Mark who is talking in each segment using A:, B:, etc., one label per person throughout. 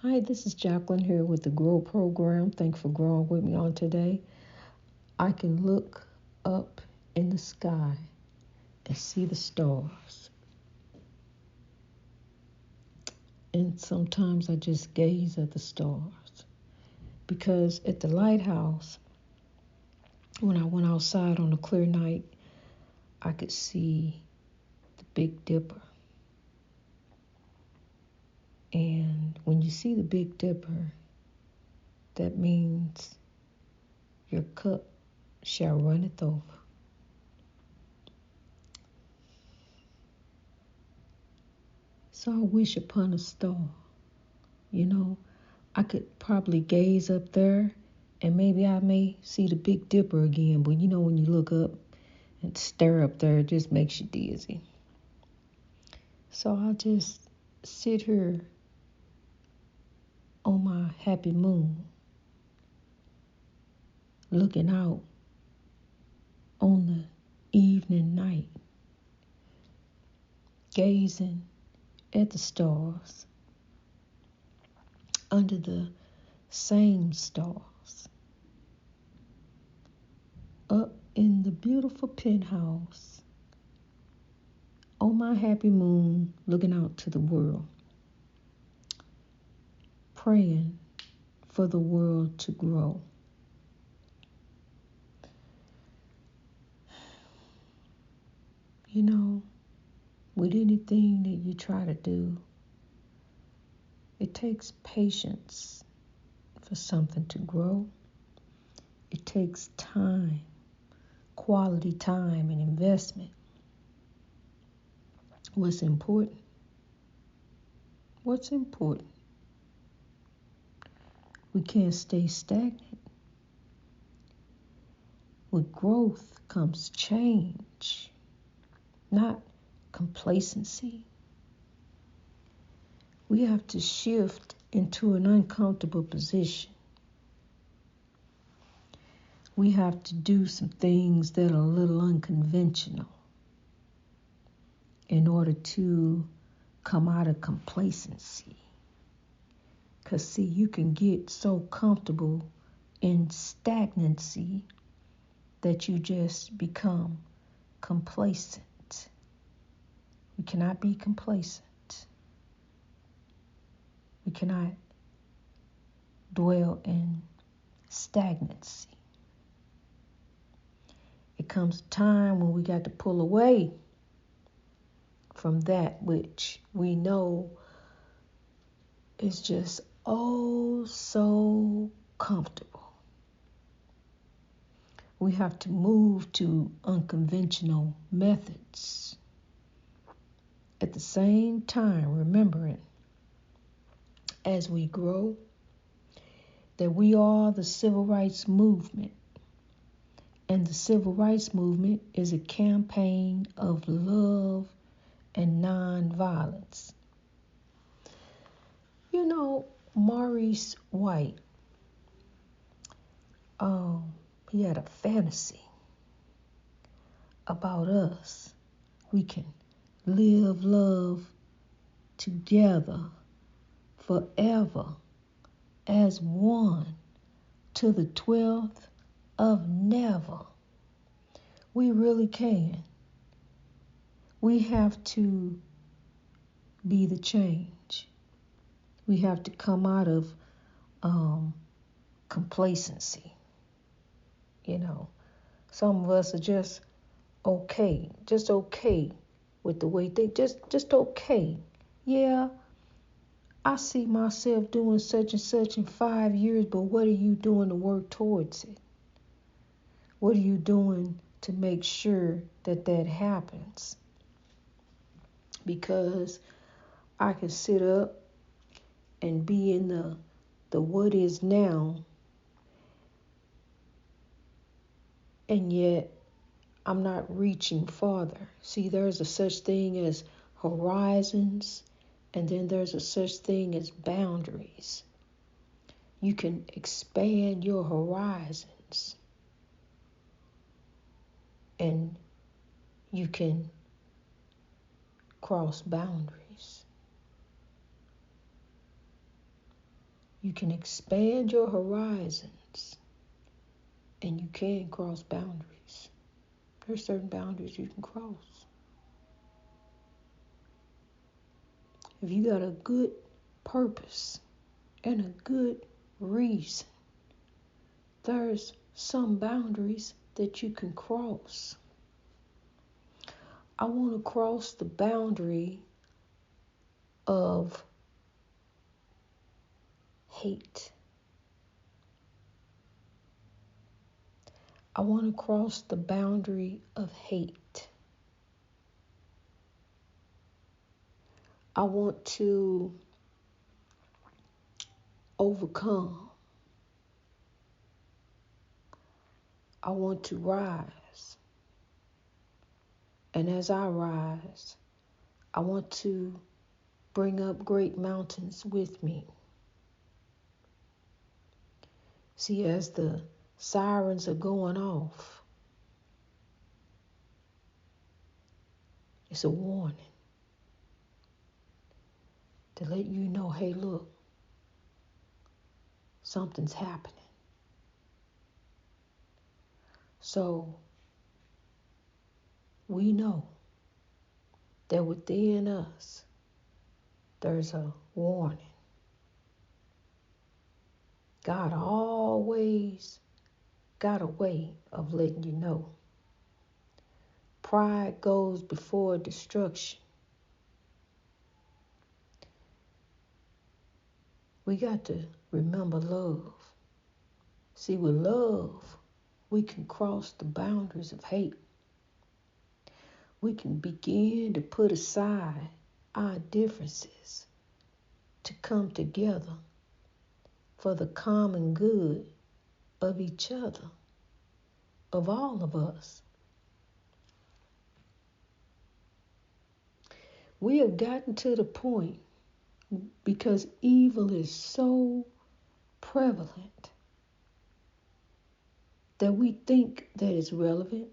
A: Hi, this is Jacqueline here with the Grow Program. Thanks for growing with me on today. I can look up in the sky and see the stars. And sometimes I just gaze at the stars. Because at the lighthouse, when I went outside on a clear night, I could see the Big Dipper. And when you see the Big Dipper, that means your cup shall runneth over. So I wish upon a star. I could probably gaze up there and maybe I may see the Big Dipper again. But when you look up and stare up there, it just makes you dizzy. So I'll just sit here on my happy moon, looking out on the evening night, gazing at the stars under the same stars, up in the beautiful penthouse, on my happy moon, looking out to the world, praying for the world to grow. With anything that you try to do, it takes patience for something to grow. It takes time, quality time and investment. What's important? What's important? We can't stay stagnant. With growth comes change, not complacency. We have to shift into an uncomfortable position. We have to do some things that are a little unconventional in order to come out of complacency. Because, see, you can get so comfortable in stagnancy that you just become complacent. We cannot be complacent. We cannot dwell in stagnancy. It comes a time when we got to pull away from that which we know is just oh so comfortable. We have to move to unconventional methods. At the same time, remembering as we grow that we are the civil rights movement. And the civil rights movement is a campaign of love and nonviolence. Maurice White, he had a fantasy about us. We can live love together forever as one to the 12th of never. We really can. We have to be the change. We have to come out of complacency. Some of us are just okay with the way they just okay. Yeah, I see myself doing such and such in 5 years, but what are you doing to work towards it? What are you doing to make sure that happens? Because I can sit up and be in the what is now, and yet I'm not reaching farther. See, there's a such thing as horizons, and then there's a such thing as boundaries. You can expand your horizons, and you can cross boundaries. You can expand your horizons, and you can cross boundaries. There's certain boundaries you can cross. If you got a good purpose and a good reason, there's some boundaries that you can cross. I want to cross the boundary of hate. I want to cross the boundary of hate. I want to overcome. I want to rise. And as I rise, I want to bring up great mountains with me. See, as the sirens are going off, it's a warning to let you know, hey, look, something's happening. So we know that within us, there's a warning. God always got a way of letting you know. Pride goes before destruction. We got to remember love. See, with love, we can cross the boundaries of hate. We can begin to put aside our differences to come together for the common good of each other, of all of us. We have gotten to the point, because evil is so prevalent, that we think that it's relevant,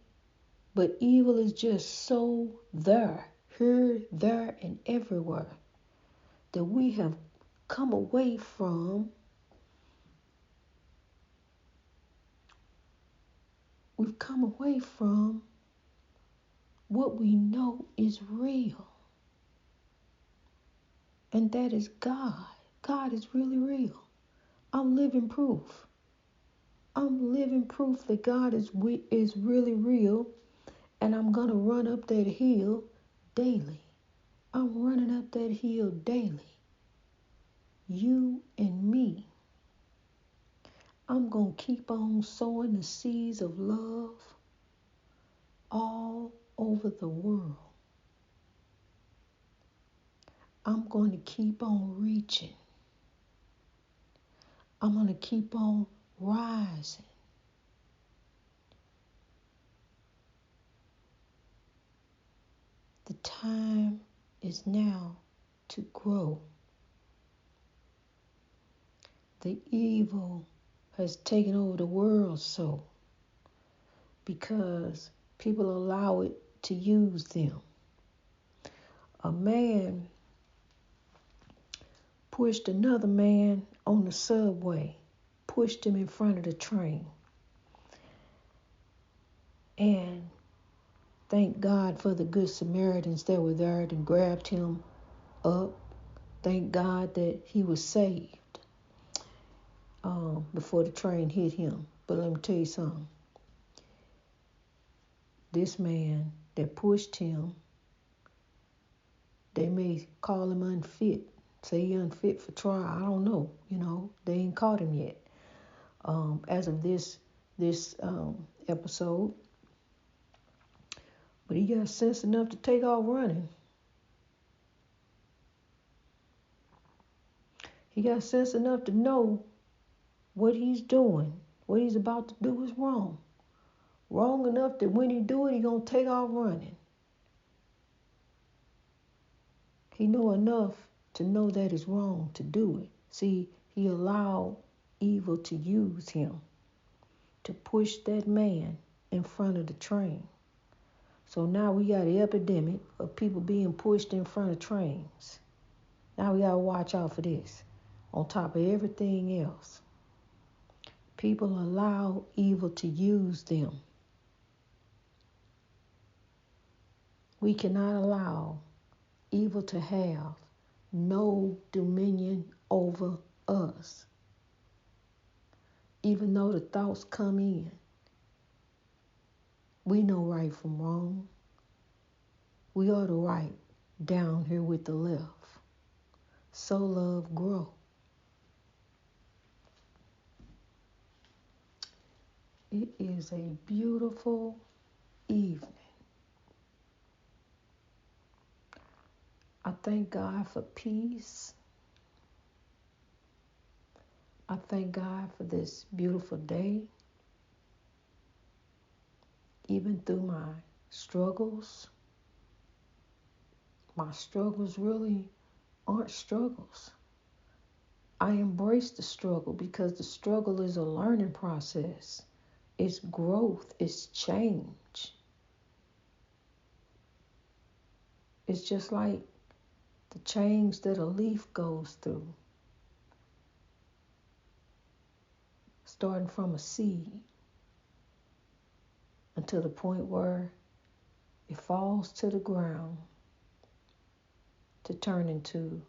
A: but evil is just so there, here, there, and everywhere, that we have come away from what we know is real. And that is God. God is really real. I'm living proof. I'm living proof that God is really real, and I'm going to run up that hill daily. I'm running up that hill daily. You and me. I'm going to keep on sowing the seeds of love all over the world. I'm going to keep on reaching. I'm going to keep on rising. The time is now to grow. The evil has taken over the world so because people allow it to use them. A man pushed another man on the subway, pushed him in front of the train. And thank God for the good Samaritans that were there and grabbed him up. Thank God that he was saved before the train hit him. But let me tell you something. This man that pushed him, they may call him unfit, say he unfit for trial. I don't know. They ain't caught him yet. As of this episode, but he got sense enough to take off running. He got sense enough to know what he's doing, what he's about to do is wrong. Wrong enough that when he do it, he gonna take off running. He know enough to know that it's wrong to do it. See, he allowed evil to use him to push that man in front of the train. So now we got an epidemic of people being pushed in front of trains. Now we gotta watch out for this. on top of everything else. People allow evil to use them. We cannot allow evil to have no dominion over us. Even though the thoughts come in, we know right from wrong. We ought to write down here with the left. Sow Love, grow. It is a beautiful evening. I thank God for peace. I thank God for this beautiful day. Even through my struggles really aren't struggles. I embrace the struggle because the struggle is a learning process. It's growth. It's change. It's just like the change that a leaf goes through. Starting from a seed until the point where it falls to the ground to turn into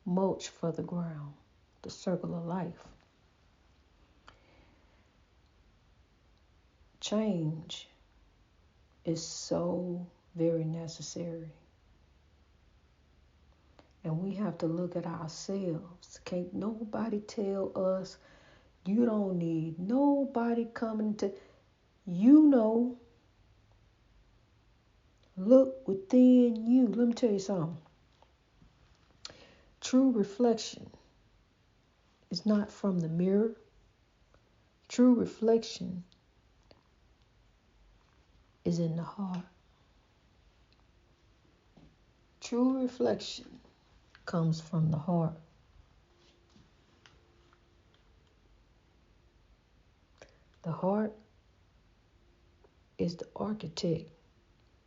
A: mulch for the ground, the circle of life. Change is so very necessary. And we have to look at ourselves. Can't nobody tell us you don't need nobody coming to, you know, look within you. Let me tell you something. True reflection is not from the mirror. True reflection is in the heart. True reflection comes from the heart. The heart is the architect,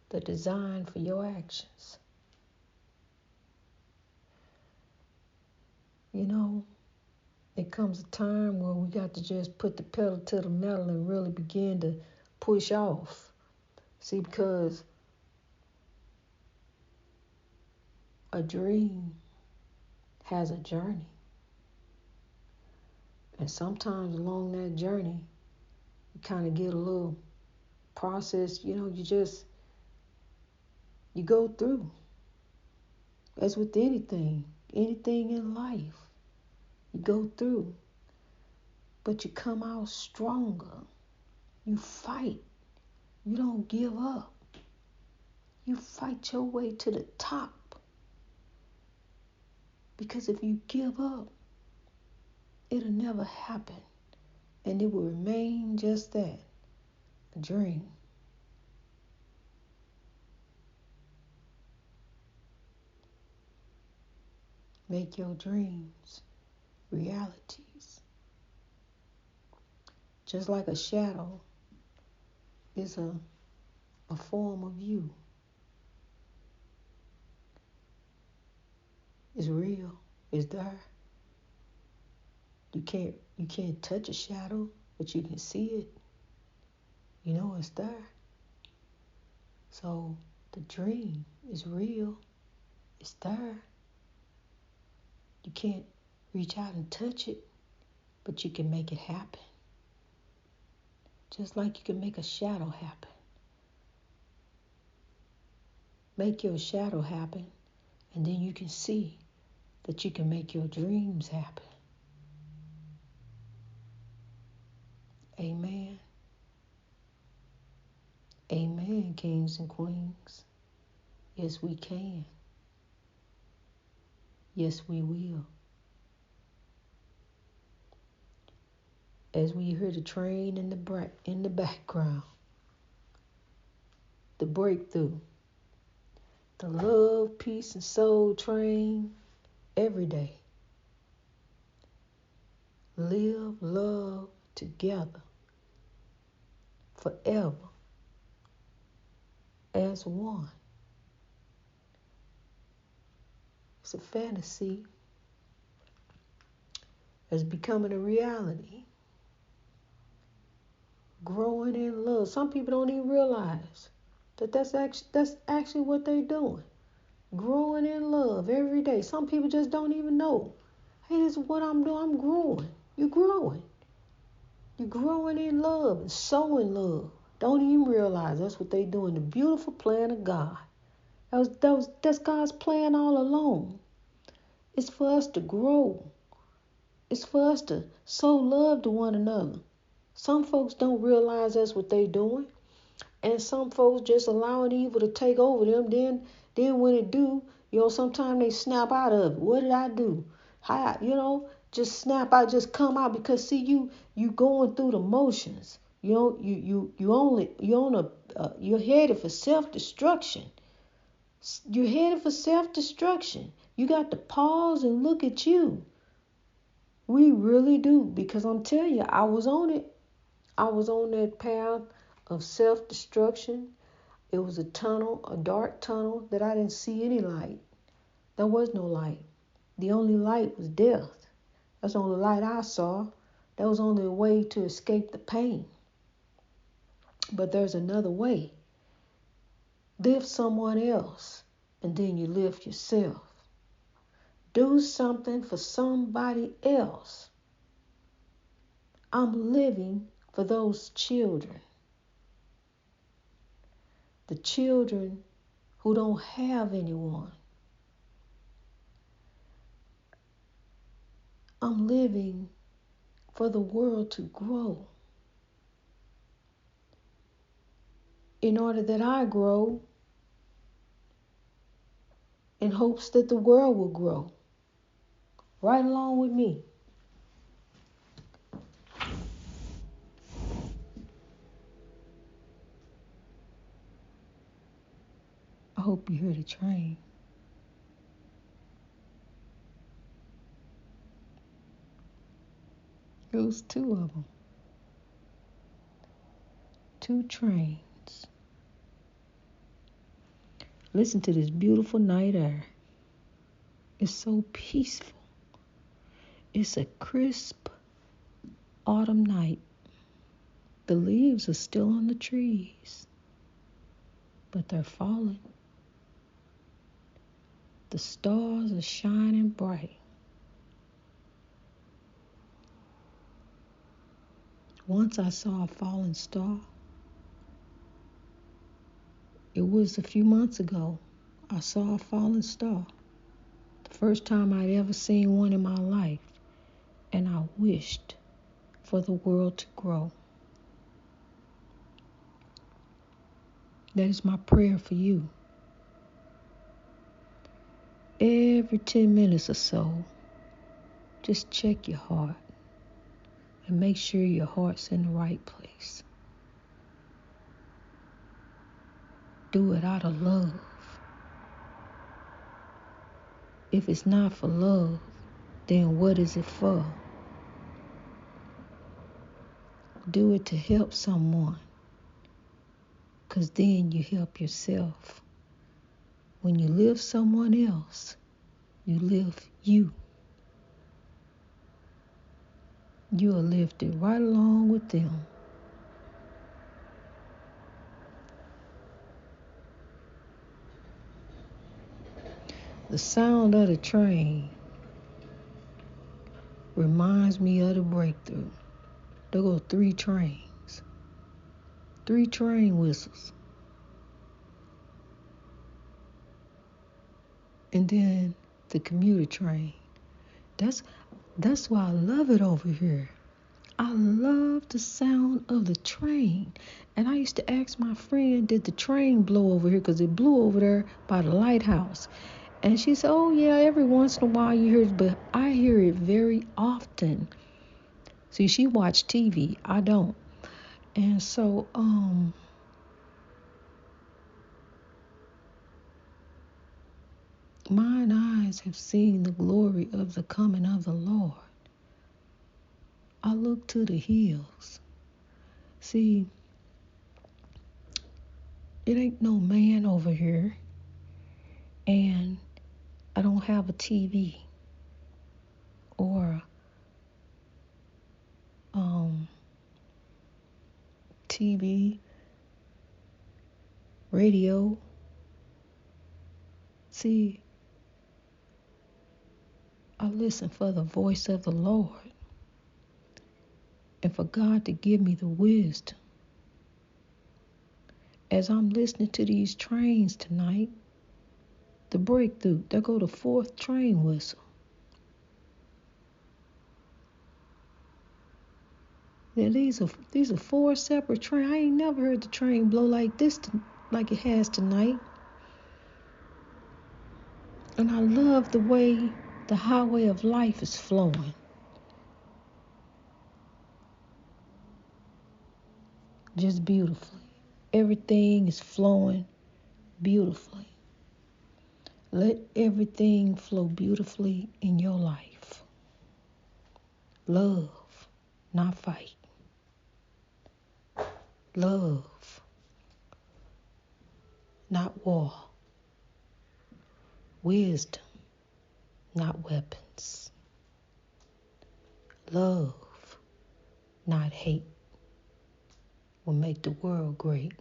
A: the design for your actions. You know, it comes a time where we got to just put the pedal to the metal and really begin to push off. See, because a dream has a journey. And sometimes along that journey, you kind of get a little process, you go through. As with anything in life, you go through. But you come out stronger. You fight. You don't give up. You fight your way to the top. Because if you give up, it'll never happen. And it will remain just that, a dream. Make your dreams realities. Just like a shadow is a form of you. It's real. It's there. You can't touch a shadow, but you can see it. You know it's there. So the dream is real. It's there. You can't reach out and touch it, but you can make it happen. Just like you can make a shadow happen. Make your shadow happen, and then you can see that you can make your dreams happen. Amen. Amen, kings and queens. Yes, we can. Yes, we will. As we hear the train in the background, the breakthrough, the love, peace, and soul train every day. Live, love together forever as one. It's a fantasy. is becoming a reality. Growing in love. Some people don't even realize that that's actually what they're doing. Growing in love every day. Some people just don't even know. Hey, this is what I'm doing. I'm growing. You're growing. You're growing in love and sowing love. Don't even realize that's what they're doing. The beautiful plan of God. That's God's plan all along. It's for us to grow. It's for us to sow love to one another. Some folks don't realize that's what they're doing. And some folks just allowing evil to take over them. Then when it do, sometimes they snap out of it. What did I do? How, just snap out, just come out because see you going through the motions. You're headed for self-destruction. You're headed for self-destruction. You got to pause and look at you. We really do, because I'm telling you, I was on it. I was on that path of self-destruction. It was a tunnel, a dark tunnel that I didn't see any light. There was no light. The only light was death. That's the only light I saw. That was only a way to escape the pain. But there's another way. Lift someone else, and then you lift yourself. Do something for somebody else. I'm living for those children. The children who don't have anyone. I'm living for the world to grow. In order that I grow, in hopes that the world will grow. Right along with me. I hope you hear the train. It was two of them. Two trains. Listen to this beautiful night air. It's so peaceful. It's a crisp autumn night. The leaves are still on the trees, but they're falling. The stars are shining bright. Once I saw a falling star. It was a few months ago. I saw a falling star. The first time I'd ever seen one in my life. And I wished for the world to grow. That is my prayer for you. Every 10 minutes or so, just check your heart and make sure your heart's in the right place. Do it out of love. If it's not for love, then what is it for? Do it to help someone, because then you help yourself. When you lift someone else, you lift you. You are lifted right along with them. The sound of the train reminds me of the breakthrough. There go 3 trains. 3 train whistles. And then the commuter train. That's why I love it over here. I love the sound of the train. And I used to ask my friend, did the train blow over here? Because it blew over there by the lighthouse. And she said, oh yeah, every once in a while you hear it, but I hear it very often. See, she watched TV. I don't. And so, mine eyes have seen the glory of the coming of the Lord. I look to the hills. See, it ain't no man over here, and I don't have a TV or TV, radio. See, I listen for the voice of the Lord and for God to give me the wisdom. As I'm listening to these trains tonight, the breakthrough, there go the fourth train whistle. Now these are four separate trains. I ain't never heard the train blow like this, like it has tonight. And I love the way the highway of life is flowing. Just beautifully. Everything is flowing beautifully. Let everything flow beautifully in your life. Love, not fight. Love, not war. Wisdom, not weapons. Love, not hate, will make the world great.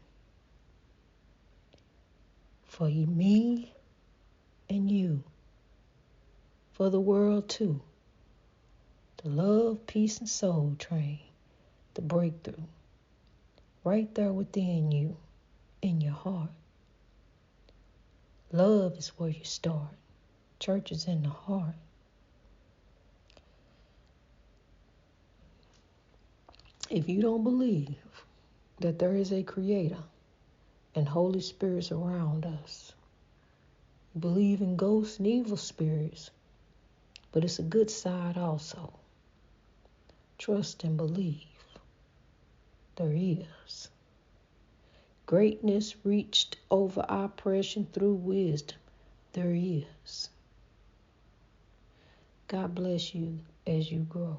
A: For me and you, for the world too. The love, peace, and soul train, the breakthrough, right there within you, in your heart. Love is where you start. Church is in the heart. If you don't believe that there is a creator and Holy Spirits around us, you believe in ghosts and evil spirits, but it's a good side also. Trust and believe. There is. Greatness reached over oppression through wisdom. There is. God bless you as you grow.